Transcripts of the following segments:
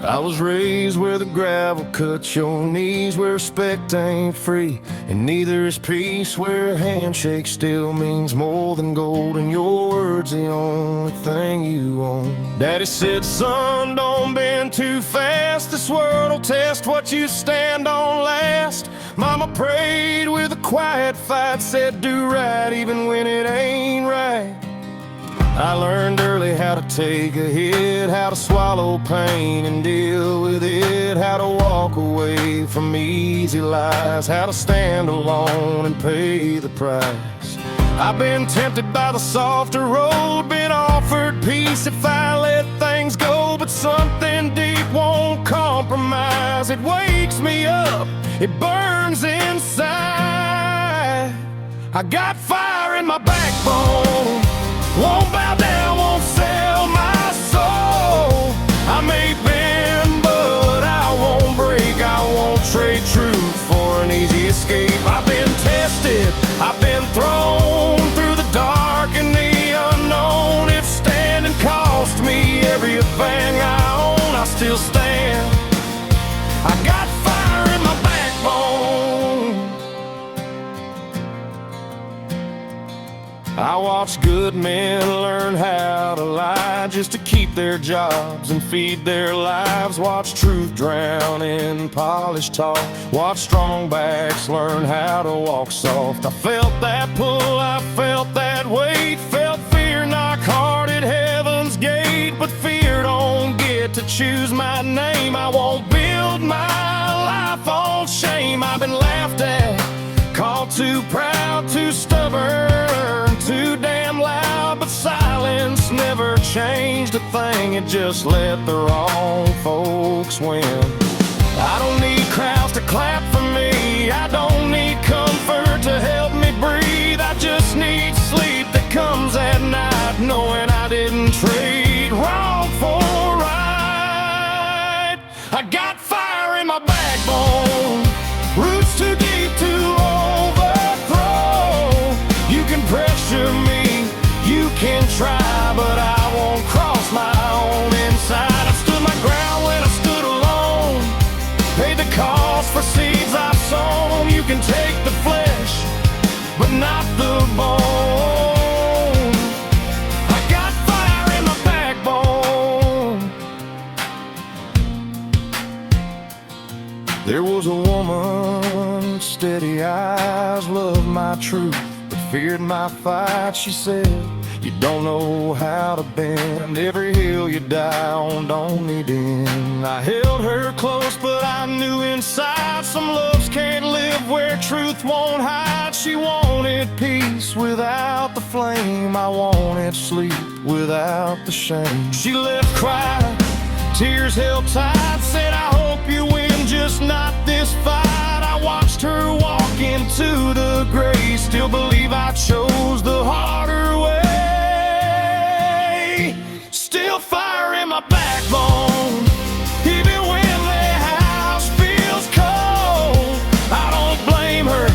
I was raised where the gravel cuts your knees, where respect ain't free, and neither is peace, where a handshake still means more than gold, and your word's the only thing you own. Daddy said, son, don't bend too fast, this world will test what you stand on last. Mama prayed with a quiet fight, said do right even when it ain't right. I learned early how to take a hit, how to swallow pain and deal with it, how to walk away from easy lies, how to stand alone and pay the price. I've been tempted by the softer road, been offered peace if I let things go, but something deep won't compromise. It wakes me up, it burns inside. I got fire in my backbone, won't bow down, won't sell my soul. I may bend, but I won't break. I won't trade truth for an easy escape. I've been tested, I've been thrown through the dark and the unknown. If standing cost me everything I own, I still stand. I got fire in my backbone. I watch good men learn how to lie just to keep their jobs and feed their lives. Watch truth drown in polished talk. Watch strong backs learn how to walk soft. I felt that pull, I felt that weight, felt fear knock hard at heaven's gate. But fear don't get to choose my name. I won't build my life on shame. I've been laughed at, called too proud, too stubborn, too damn loud, but silence never changed a thing. It just let the wrong folks win. I don't need crowds to clap for me, I don't need comfort to help me breathe. I just need sleep that comes at night, knowing I didn't trade wrong for right. I got fire in my backbone, roots too deep to overthrow. You can pressure me, you can try, but I won't cross my own inside. I stood my ground when I stood alone, paid the cost for seeds I've sown. You can take the flesh, but not the bone. I got fire in my backbone. There was a woman with steady eyes, loved my truth, feared my fight. She said, you don't know how to bend, every hill you die on don't need end. I held her close, but I knew inside some loves can't live where truth won't hide. She wanted peace without the flame, I wanted sleep without the shame. She left quiet, tears held tight, said I hope you win, just not this fight. I watched her walk into the grave, still believe I chose the harder way. Still fire in my backbone, even when the house feels cold. I don't blame her,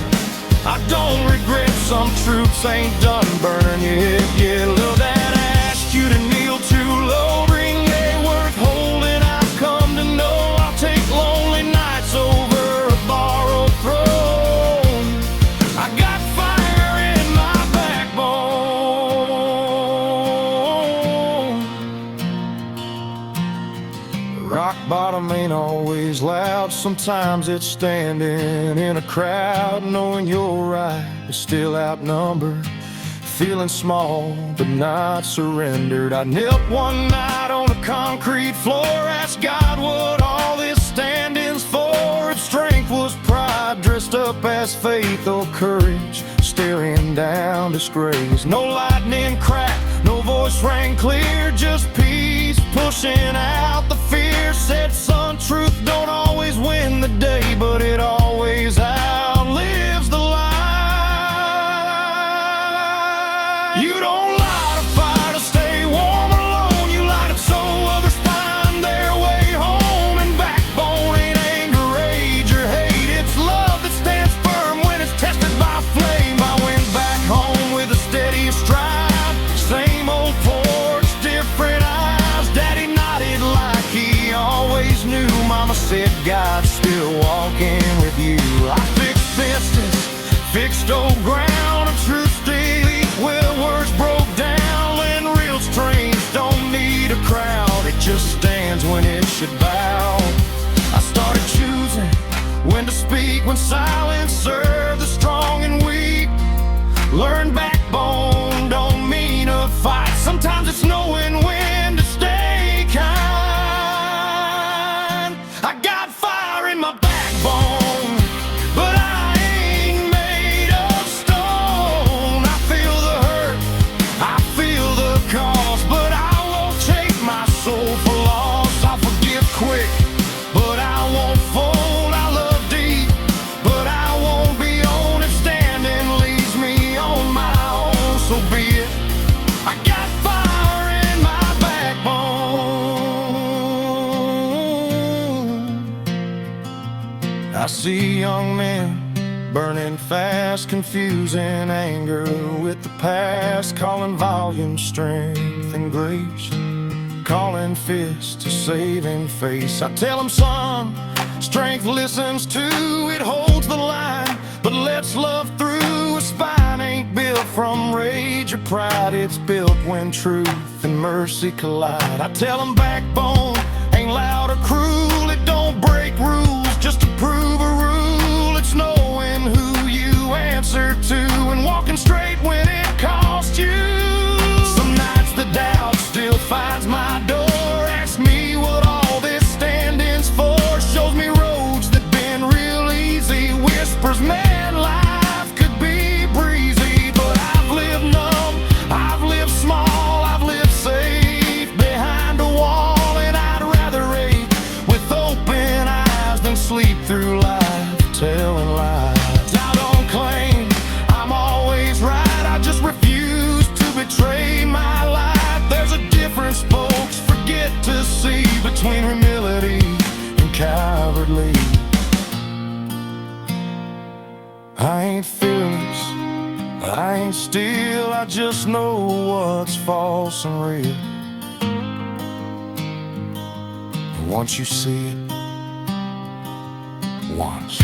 I don't regret, some truths ain't done burning yet. Yeah, love that asked you to kneel too low, bring a worth holding. I've come to know I'll take lonely nights over a borrowed throne. I got fire in my backbone. Rock bottom ain't always loud, sometimes it's standing in a crowd, knowing you're right but still outnumbered, feeling small but not surrendered. I knelt one night on a concrete floor, asked God what all this standing's for. If strength was pride dressed up as faith or courage, staring down disgrace. No lightning crack, no voice rang clear, just peace pushing out the fear. Said, son, truth don't always win the day, but it always outlives the lie. You don't light a fire to stay warm alone, you light it so others find their way home. And backbone ain't anger, rage, or hate, it's love that stands firm when it's tested by flame. I went back home with a steady stride, same old porch, different eyes. Daddy nodded like he I said, God's still walking with you. I fixed fences, fixed old ground, and truth daily where words broke down. And real trains don't need a crowd, it just stands when it should bow. I started choosing when to speak, when silence served the strong and weak. Learn backbone don't mean a fight, sometimes it's knowing when to stay kind. I got fire in my backbone, but I ain't made of stone. I feel the hurt, I feel the cost, but I won't take my soul for loss. I'll forgive quick, but I won't fold. I love deep, but I won't be on if standing leaves me on my own. So be it, I got fire in my backbone. I see young men burning fast, confusing anger with the past, calling volume strength and grace, calling fists to saving face. I tell them, son, strength listens too, it holds the line, but lets love through. A spine ain't built from rage or pride, it's built when truth and mercy collide. I tell them backbone ain't loud or cruel, it don't break rules just to prove a rule. It's knowing who you answer to and walking straight when it costs you. Some nights the doubt still finds my door, asks me what all this standing's for, shows me roads that been real easy, whispers, man, life could be breezy. But I've lived numb, I've lived small, I've lived safe behind a wall, and I'd rather ache with open eyes than sleep through life telling lies. I don't claim I'm always right, I just refuse to betray my life. There's a difference folks forget to see between humility and cowardly. I ain't fearless, I ain't still, I just know what's false and real. And once you see it, once